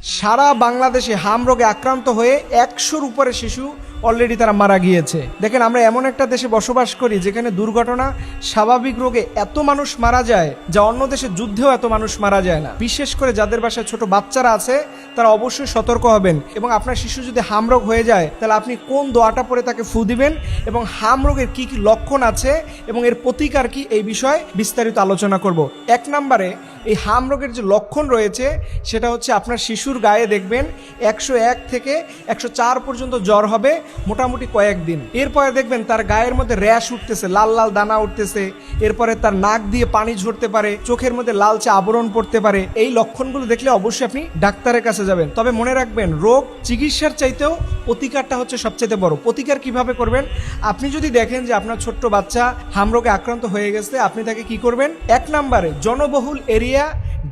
সারা বাংলাদেশে হাম রোগে আক্রান্ত হয়ে 100-র উপরে শিশু অলরেডি তারা মারা গিয়েছে। দেখেন, আমরা এমন একটা দেশে বসবাস করি যেখানে দুর্ঘটনা, স্বাভাবিক রোগে এত মানুষ মারা যায় যা অন্য দেশে যুদ্ধেও এত মানুষ মারা যায় না। বিশেষ করে যাদের বাসায় ছোট বাচ্চারা আছে তারা অবশ্যই সতর্ক হবেন, এবং আপনার শিশু যদি হাম রোগ হয়ে যায় তাহলে আপনি কোন দোয়াটা পরে তাকে ফু দিবেন এবং হাম রোগের কি কি লক্ষণ আছে এবং এর প্রতিকার কি, এই বিষয়ে বিস্তারিত আলোচনা করব। 1 নম্বরে, এই হাম রোগের যে লক্ষণ রয়েছে সেটা হচ্ছে আপনার শিশুর গায়ে দেখবেন 101 থেকে 104 পর্যন্ত জ্বর হবে মোটামুটি কয়েকদিন। এরপরে দেখবেন তার গায়ের মধ্যে র্যাশ উঠতেছে, লাল লাল দানা উঠতেছে। এরপরে তার নাক দিয়ে পানি ঝরতে পারে, চোখের মধ্যে লালচে আবরণ পড়তে পারে। এই লক্ষণগুলো দেখলে অবশ্যই আপনি ডাক্তারের কাছে যাবেন। তবে মনে রাখবেন, রোগ চিকিৎসার চাইতেও প্রতিকারটা হচ্ছে সবচেয়ে বড়। প্রতিকার কিভাবে করবেন? আপনি যদি দেখেন যে আপনার ছোট্ট বাচ্চা হাম রোগে আক্রান্ত হয়ে গেছে, আপনি তাকে কি করবেন? 1 নম্বরে, জনবহুল এরিয়া,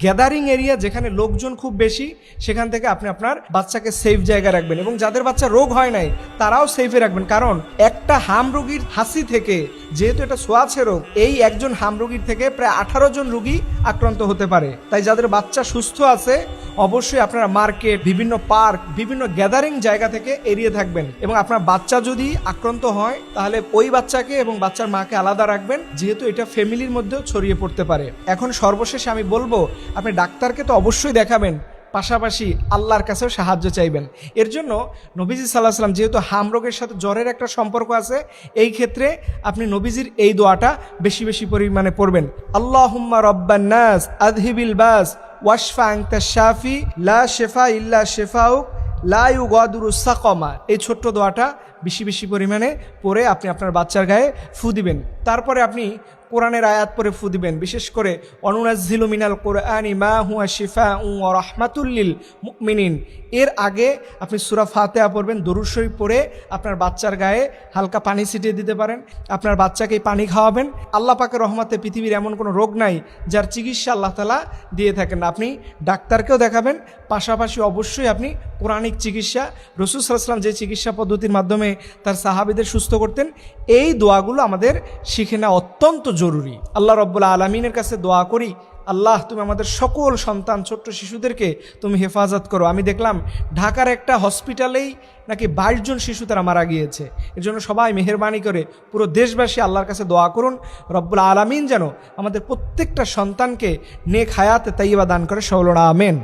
গ্যাদারিং এরিয়া যেখানে লোকজন খুব বেশি, সেখান থেকে আপনি আপনার বাচ্চাকে সেফ জায়গায় রাখবেন, এবং যাদের বাচ্চা রোগ হয় নাই তারাও সেফে রাখবেন। কারণ একটা হাম রোগীর হাসি থেকে, যেহেতু এটা ছোঁয়াচে রোগ, এই একজন হাম রোগীর থেকে প্রায় 18 জন রোগী আক্রান্ত হতে পারে। তাই যাদের বাচ্চা সুস্থ আছে অবশ্যই আপনারা মার্কেট, বিভিন্ন পার্ক, বিভিন্ন গ্যাদারিং জায়গা থেকে এড়িয়ে থাকবেন। এবং আপনার বাচ্চা যদি আক্রান্ত হয় তাহলে ওই বাচ্চাকে এবং বাচ্চার মাকে আলাদা রাখবেন, যেহেতু এটা ফ্যামিলির মধ্যেও ছড়িয়ে পড়তে পারে। এখন সর্বশেষে আমি বলবো, আপনি ডাক্তারকে তো অবশ্যই দেখাবেন, পাশাপাশি আল্লাহর কাছেও সাহায্য চাইবেন। এর জন্য নবীজি সাল্লাল্লাহু আলাইহি ওয়াসাল্লাম, যেহেতু হাম রোগের সাথে জ্বরের একটা সম্পর্ক আছে, এই ক্ষেত্রে আপনি নবীজির এই দোয়াটা বেশি বেশি পরিমাণে পড়বেন। আল্লাহুম্মা রব্বান নাস আযহিবিল বাস ওয়াশফা আনতা শাফি লা শিফা ইল্লা শিফাউক লা ইউগাদিরু সাকমা। এই ছোট্ট দোয়াটা বেশি বেশি পরিমাণে পড়ে আপনি আপনার বাচ্চার গায়ে ফু দিবেন। তারপরে আপনি কোরআনের আয়াত পরে ফু দিবেন, বিশেষ করে অনুনাজ্জিলু মিনাল কোরআনি মা হুয়া শিফাউন ওয়া রাহমাতুল লিল মুমিনিন। এর আগে আপনি সূরা ফাতিহা পড়বেন, দরুদ শরীফ পড়ে আপনার বাচ্চার গায়ে হালকা পানি ছিটিয়ে দিতে পারেন। আপনার বাচ্চাকে পানি খাওয়াবেন। আল্লাহ পাকের রহমতে পৃথিবীর এমন কোনো রোগ নাই যার চিকিৎসা আল্লাহ তাআলা দিয়ে থাকেন না। আপনি ডাক্তারকেও দেখাবেন, পাশাপাশি অবশ্যই আপনি কোরআনিক চিকিৎসা, রাসূল সাল্লাল্লাহু আলাইহি ওয়াসাল্লাম যে চিকিৎসা পদ্ধতির মাধ্যমে তার সাহাবীদের সুস্থ করতেন, এই দোয়াগুলো আমাদের শিখে নেওয়া অত্যন্ত জরুরি। আল্লাহ রাব্বুল আলামিনের কাছে দোয়া করি, আল্লাহ তুমি আমাদের সকল সন্তান, ছোট্ট শিশুদেরকে তুমি হেফাজত করো। আমি দেখলাম ঢাকার একটা হসপিটালেই নাকি 22 জন শিশু তারা মারা গিয়েছে। এর জন্য সবাই মেহেরবানি করে পুরো দেশবাসী আল্লাহর কাছে দোয়া করুন, রব্বুল আলামিন যেন আমাদের প্রত্যেকটা সন্তানকে নেক হায়াতে তাইয়্যিবা দান করে। সকলরা আমিন।